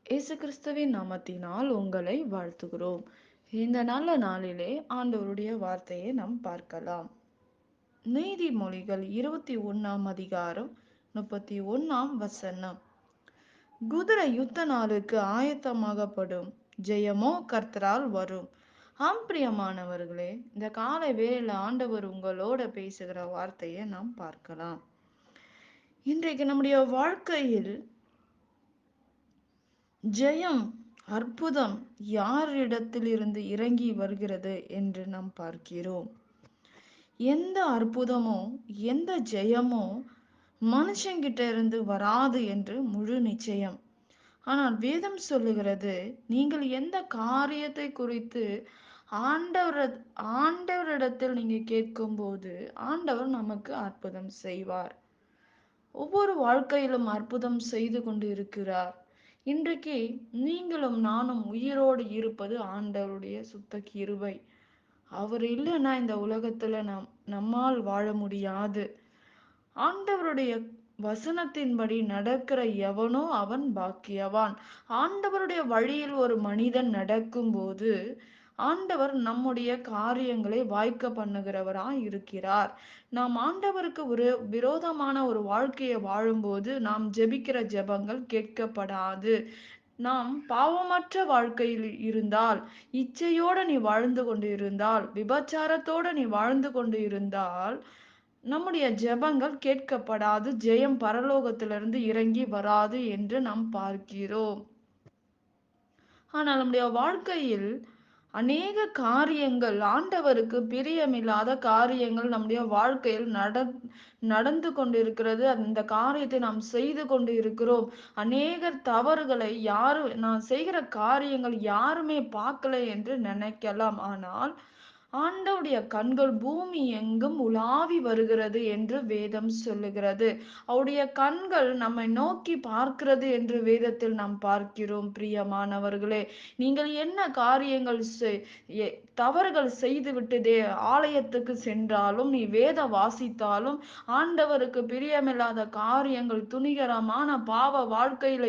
இயேசு கிறிஸ்துவின் நாமத்தினால் உங்களை வாழ்த்துகிறோம். இந்த நல்ல நாளிலே ஆண்டவருடைய வார்த்தையை நாம் பார்க்கலாம். நீதிமொழிகள் 21ஆம் அதிகாரம் 31ஆம் வசனம். குதிரை யுத்த நாளுக்கு ஆயத்தமாகப்படும், ஜெயமோ கர்த்தரால் வரும். ஆம் பிரியமானவர்களே, இந்த காலை வேளையில ஆண்டவர் உங்களோட பேசுகிற வார்த்தையை நாம் பார்க்கலாம். இன்றைக்கு நம்முடைய வாழ்க்கையில் ஜெயம், அற்புதம் யாரிடத்திலிருந்து இறங்கி வருகிறது என்று நாம் பார்க்கிறோம். எந்த அற்புதமோ எந்த ஜெயமோ மனுஷங்கிட்ட இருந்து வராது என்று முழு நிச்சயம். ஆனால் வேதம் சொல்லுகிறது, நீங்கள் எந்த காரியத்தை குறித்து ஆண்டவர் ஆண்டவரிடத்தில் நீங்க கேட்கும்போது ஆண்டவர் நமக்கு அற்புதம் செய்வார். ஒவ்வொரு வாழ்க்கையிலும் அற்புதம் செய்து கொண்டு இருக்கிறார். இன்றைக்கு நீங்களும் நானும் உயிரோடு இருப்பது ஆண்டவருடைய சுத்த கிருபை. அவர் இல்லைன்னா இந்த உலகத்துல நம்மால் வாழ முடியாது. ஆண்டவருடைய வசனத்தின்படி நடக்கிற எவனோ அவன் பாக்கியவான். ஆண்டவருடைய வழியில் ஒரு மனிதன் நடக்கும்போது ஆண்டவர் நம்முடைய காரியங்களை வாய்க்க பண்ணுகிறவராய் இருக்கிறார். நாம் ஆண்டவருக்கு ஒரு விரோதமான ஒரு வாழ்க்கையை வாழும்போது நாம் ஜெபிக்கிற ஜெபங்கள் கேட்கப்படாது. நாம் பாவமற்ற வாழ்க்கையில் இருந்தால், இச்சையோடு நீ வாழ்ந்து கொண்டு இருந்தால், விபச்சாரத்தோடு நீ வாழ்ந்து கொண்டு இருந்தால், நம்முடைய ஜெபங்கள் கேட்கப்படாது, ஜெயம் பரலோகத்திலிருந்து இறங்கி வராது என்று நாம் பார்க்கிறோம். ஆனால் நம்முடைய வாழ்க்கையில் அநேக காரியங்கள், ஆண்டவருக்கு பிரியமில்லாத காரியங்கள் நம்முடைய வாழ்க்கையில் நடந்து கொண்டிருக்கிறது. அந்த காரியத்தை நாம் செய்து கொண்டு இருக்கிறோம். அநேகர் தவறுகளை நான் செய்கிற காரியங்கள் யாருமே பார்க்கல என்று நினைக்கலாம். ஆனால் ஆண்டவருடைய கண்கள் பூமி எங்கும் உலாவி வருகிறது என்று வேதம் சொல்லுகிறது. அவருடைய கண்கள் நம்மை நோக்கி பார்க்கிறது என்று வேதத்தில் நாம் பார்க்கிறோம். பிரியமானவர்களே, நீங்கள் என்ன காரியங்கள் தவறுகள் செய்துவிட்டு ஆலயத்துக்கு சென்றாலும், நீ வேத வாசித்தாலும், ஆண்டவருக்கு பிரியமில்லாத காரியங்கள், துணிகரமான பாவ வாழ்க்கையில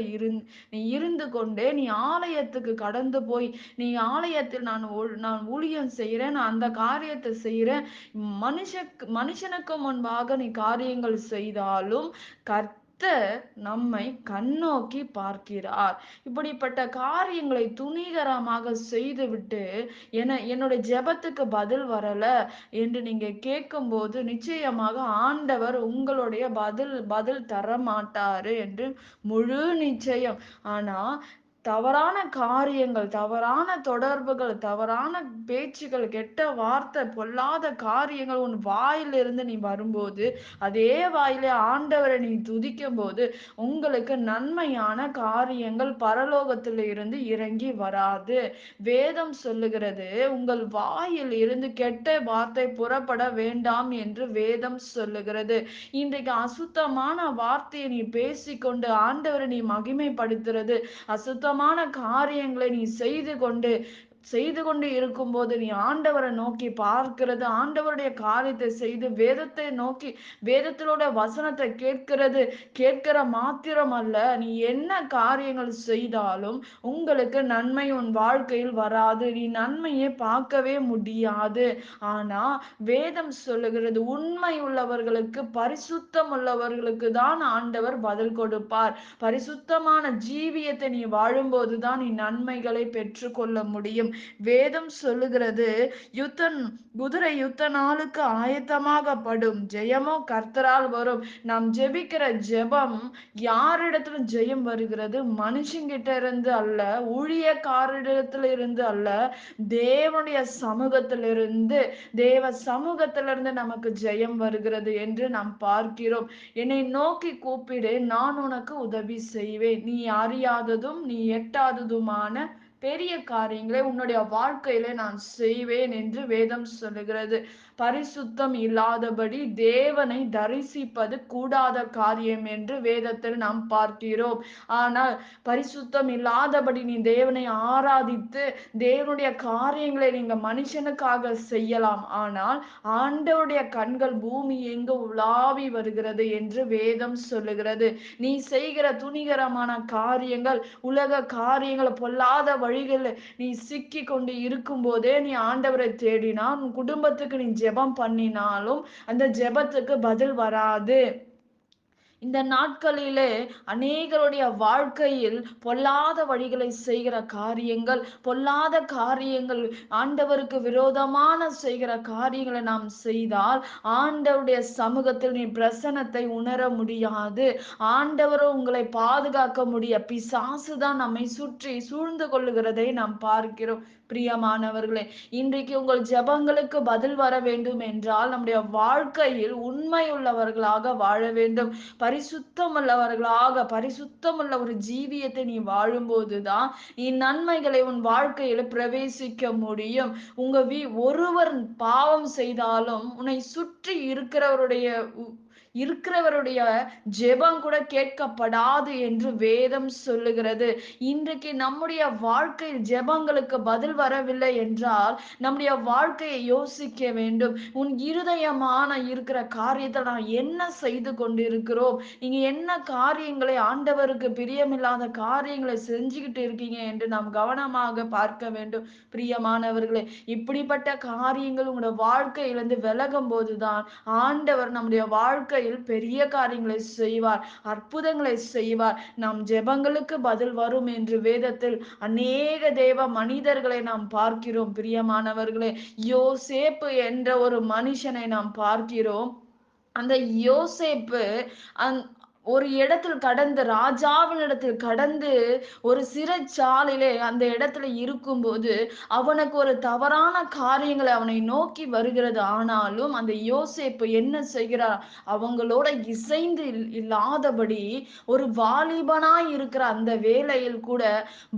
நீ இருந்து கொண்டே நீ ஆலயத்துக்கு கடந்து போய், நீ ஆலயத்தில் நான் ஊழியம் செய்கிறேன், நான் அந்த காரியத்தை செய்கிறேன், மனுஷனுக்கு முன்பாக நீ காரியங்கள் செய்தாலும் கர்த்தர் நம்மை கண்ணோக்கி பார்க்கிறார். இப்படிப்பட்ட காரியங்களை துணிகரமாக செய்துவிட்டு என்னுடைய ஜெபத்துக்கு பதில் வரல என்று நீங்க கேட்கும்போது நிச்சயமாக ஆண்டவர் உங்களுடைய பதில் தர மாட்டாரு என்று முழு நிச்சயம். ஆனா தவறான காரியங்கள், தவறான தொடர்புகள், தவறான பேச்சுகள், கெட்ட வார்த்தை, பொல்லாத காரியங்கள் உன் வாயிலிருந்து நீ வரும்போது, அதே வாயிலே ஆண்டவரை நீ துதிக்கும் போது உங்களுக்கு நன்மையான காரியங்கள் பரலோகத்தில் இருந்து இறங்கி வராது. வேதம் சொல்லுகிறது, உங்கள் வாயில் இருந்து கெட்ட வார்த்தை புறப்பட வேண்டாம் என்று வேதம் சொல்லுகிறது. இன்றைக்கு அசுத்தமான வார்த்தையை நீ பேசிக்கொண்டு ஆண்டவரை நீ மகிமைப்படுத்துறது, அசுத்தமான காரியங்களை நீ செய்து கொண்டு இருக்கும்போது நீ ஆண்டவரை நோக்கி பார்க்கிறது, ஆண்டவருடைய காரியத்தை செய்து வேதத்தை நோக்கி வேதத்திலோட வசனத்தை கேட்கிற மாத்திரம் அல்ல, நீ என்ன காரியங்கள் செய்தாலும் உங்களுக்கு நன்மை உன் வாழ்க்கையில் வராது. நீ நன்மையை பார்க்கவே முடியாது. ஆனா வேதம் சொல்லுகிறது, உண்மை உள்ளவர்களுக்கு, பரிசுத்தம் உள்ளவர்களுக்கு தான் ஆண்டவர் பதில் கொடுப்பார். பரிசுத்தமான ஜீவியத்தை நீ வாழும்போதுதான் நீ நன்மைகளை பெற்றுக்கொள்ள முடியும். வேதம் சொல்லுகிறது, குதிரை யுத்த நாளுக்கு ஆயத்தமாகப்படும், ஜெயமோ கர்த்தரால் வரும். நாம் ஜெபிக்கிற ஜெபம் யாரிடத்திலும் ஜெயம் வருகிறது? மனுஷங்கிட்ட இருந்து அல்ல, ஊழியக்காரரிடத்துல இருந்து அல்ல, தேவனுடைய சமூகத்திலிருந்து, தேவ சமூகத்திலிருந்து நமக்கு ஜெயம் வருகிறது என்று நாம் பார்க்கிறோம். என்னை நோக்கி கூப்பிடு, நான் உனக்கு உதவி செய்வேன். நீ அறியாததும் நீ எட்டாததுமான பெரிய காரியங்களை உன்னுடைய வாழ்க்கையில நான் செய்வேன் என்று வேதம் சொல்லுகிறது. பரிசுத்தம் இல்லாதபடி தேவனை தரிசிப்பது கூடாத காரியம் என்று வேதத்தில் நாம் பார்க்கிறோம். ஆனால் பரிசுத்தம் இல்லாதபடி நீ தேவனை ஆராதித்து தேவனுடைய காரியங்களை நீங்க மனுஷனுக்காக செய்யலாம். ஆனால் ஆண்டவருடைய கண்கள் பூமி எங்கு உலாவி வருகிறது என்று வேதம் சொல்லுகிறது. நீ செய்கிற துணிகரமான காரியங்கள், உலக காரியங்கள், பொல்லாத வழிகளில் நீ சிக்கி கொண்டு இருக்கும் போதே நீ ஆண்டவரை தேடினா, உன் குடும்பத்துக்கு நீ ஜெபம் பண்ணினாலும் அந்த ஜெபத்துக்கு பதில் வராது. இந்த நாட்களிலே அநேகருடைய வாழ்க்கையில் பொல்லாத வழிகளை செய்கிற காரியங்கள், பொல்லாத காரியங்கள், ஆண்டவருக்கு விரோதமான செய்கிற காரியங்களை நாம் செய்தால் ஆண்டவருடைய சமூகத்தில் நீ பிரசன்னத்தை உணர முடியாது. ஆண்டவரும் உங்களை பாதுகாக்க பிசாசு தான் நம்மை சுற்றி சூழ்ந்து கொள்ளுகிறதை நாம் பார்க்கிறோம். பிரியமானவர்களே, இன்றைக்கு உங்கள் ஜெபங்களுக்கு பதில் வர வேண்டும் என்றால் நம்முடைய வாழ்க்கையில் உண்மை உள்ளவர்களாக வாழ வேண்டும். பரிசுத்தமுள்ள ஒரு ஜீவியத்தை நீ வாழும்போதுதான் நீ நன்மைகளை உன் வாழ்க்கையில பிரவேசிக்க முடியும். ஒருவர் பாவம் செய்தாலும் உன்னை சுற்றி இருக்கிறவருடைய ஜெபம் கூட கேட்கப்படாது என்று வேதம் சொல்லுகிறது. இன்றைக்கு நம்முடைய வாழ்க்கையில் ஜெபங்களுக்கு பதில் வரவில்லை என்றால் நம்முடைய வாழ்க்கையை யோசிக்க வேண்டும். உன் இருதயமான இருக்கிற காரியத்தை நான் என்ன செய்து கொண்டிருக்கிறோம், நீங்க என்ன காரியங்களை, ஆண்டவருக்கு பிரியமில்லாத காரியங்களை செஞ்சுக்கிட்டு இருக்கீங்க என்று நாம் கவனமாக பார்க்க வேண்டும். பிரியமானவர்களே, இப்படிப்பட்ட காரியங்கள் உங்களுடைய வாழ்க்கையிலிருந்து விலகும் போதுதான் ஆண்டவர் நம்முடைய வாழ்க்கையில் பெரிய காரியங்களை செய்வார், அற்புதங்களை செய்வார். நம் ஜெபங்களுக்கு பதில் வரும் என்று வேதத்தில் அநேக தேவ மனிதர்களை நாம் பார்க்கிறோம். பிரியமானவர்களே, யோசேப்பு என்ற ஒரு மனுஷனை நாம் பார்க்கிறோம். அந்த யோசேப்பு ஒரு இடத்தில் கடந்து, ராஜாவினிடத்தில் கடந்து, ஒரு சிறைச்சாலையிலே அந்த இடத்துல இருக்கும்போது அவனுக்கு ஒரு தவறான காரியங்களை அவனை நோக்கி வருகிறது. ஆனாலும் அந்த யோசேப்பு என்ன செய்கிறார், அவங்களோட இசைந்து இல்லாதபடி ஒரு வாலிபனாய் இருக்கிற அந்த வேளையில் கூட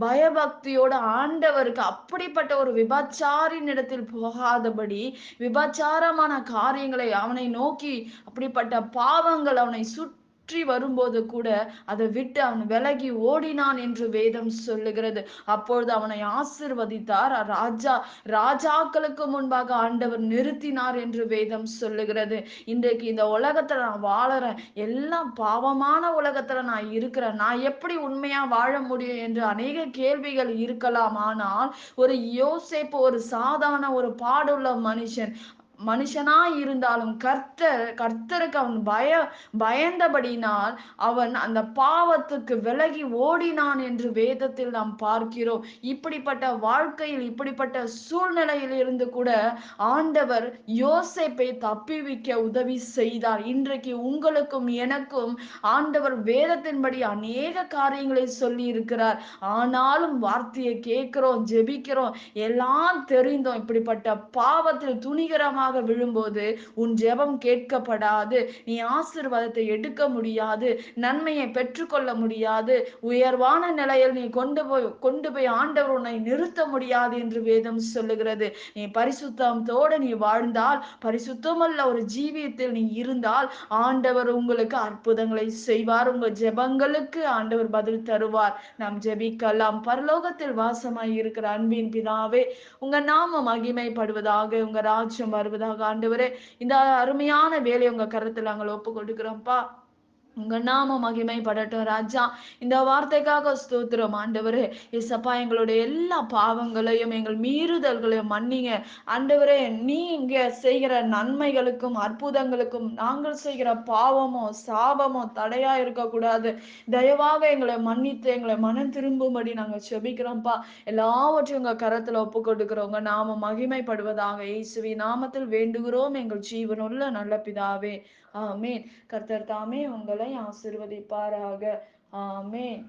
பயபக்தியோட ஆண்டவருக்கு, அப்படிப்பட்ட ஒரு விபச்சாரின் இடத்தில் போகாதபடி, விபச்சாரமான காரியங்களை அவனை நோக்கி, அப்படிப்பட்ட பாவங்கள் அவனை சுற்றி வரும்போது கூட அதை விட்டு அவன் விலகி ஓடினான் என்று வேதம் சொல்லுகிறது. அப்பொழுது அவனை ஆசிர்வதித்தார். ராஜாக்களுக்கு முன்பாக ஆண்டவர் நிறுத்தினார் என்று வேதம் சொல்லுகிறது. இன்றைக்கு இந்த உலகத்துல நான் வாழறேன், எல்லாம் பாவமான உலகத்துல நான் இருக்கிறேன், நான் எப்படி உண்மையா வாழ முடியும் என்று அநேக கேள்விகள் இருக்கலாம். ஆனால் ஒரு யோசேப்பு ஒரு சாதாரண ஒரு பாடுள்ள மனுஷனாய் இருந்தாலும் கர்த்தருக்கு அவன் பயந்தபடினால் அவன் அந்த பாவத்துக்கு விலகி ஓடினான் என்று வேதத்தில் நாம் பார்க்கிறோம். இப்படிப்பட்ட வாழ்க்கையில், இப்படிப்பட்ட சூழ்நிலையில் இருந்து கூட ஆண்டவர் யோசேப்பை தப்பிவிக்க உதவி செய்தார். இன்றைக்கு உங்களுக்கும் எனக்கும் ஆண்டவர் வேதத்தின்படி அநேக காரியங்களை சொல்லி இருக்கிறார். ஆனாலும் வார்த்தையை கேட்கிறோம், ஜெபிக்கிறோம், எல்லாம் தெரிந்தோம். இப்படிப்பட்ட பாவத்தில் துணிகரமாக விழும்போது உன் ஜெபம் கேட்கப்படாது. நீ ஆசீர்வாதத்தை எடுக்க முடியாது, நன்மையை பெற்றுக்கொள்ள முடியாது, உயர்வான நிலையில் நீ கொண்டு போய் ஆண்டவர் உன்னை நிறுத்த முடியாது என்று வேதம் சொல்லுகிறது. நீ பரிசுத்தத்தோடு நீ வாழ்ந்தால், பரிசுத்தமுள்ள ஒரு ஜீவியத்தில் நீ இருந்தால் ஆண்டவர் உங்களுக்கு அற்புதங்களை செய்வார். உங்கள் ஜெபங்களுக்கு ஆண்டவர் பதில் தருவார். நாம் ஜெபிக்கலாம். பரலோகத்தில் வாசமாய் இருக்கிற அன்பின் பிதாவே, உங்க நாம மகிமைப்படுவதாக, உங்க ராஜ்யம் வருவதாக. ஆண்டவரே, இந்த அருமையான வேலையை உங்க கருத்துல நாங்கள் ஒப்பு கொடுக்கிறோம்ப்பா. உங்க நாம மகிமைப்படட்டும் ராஜா. இந்த வார்த்தைக்காக ஸ்தோத்திரம் ஆண்டவரே. இசப்பா, எங்களுடைய எல்லா பாவங்களையும், எங்கள் மீறுதல்களையும் மன்னிங்க ஆண்டவரே. நீ இங்க செய்கிற நன்மைகளுக்கும் அற்புதங்களுக்கும் நாங்கள் செய்கிற பாவமோ சாபமோ தடையா இருக்கக்கூடாது. தயவாக எங்களை மன்னித்து எங்களை மனம் திரும்பும்படி நாங்கள் செபிக்கிறோம்ப்பா. எல்லாவற்றையும் உங்க கரத்துல ஒப்பு கொடுக்கிறோங்க. நாம மகிமைப்படுவதாக இயேசுவின் நாமத்தில் வேண்டுகிறோம் எங்கள் ஜீவனுள்ள நல்ல பிதாவே. ஆமென். கர்த்தர் தாமே உங்களை ஆசீர்வதிப்பாராக. ஆமென்.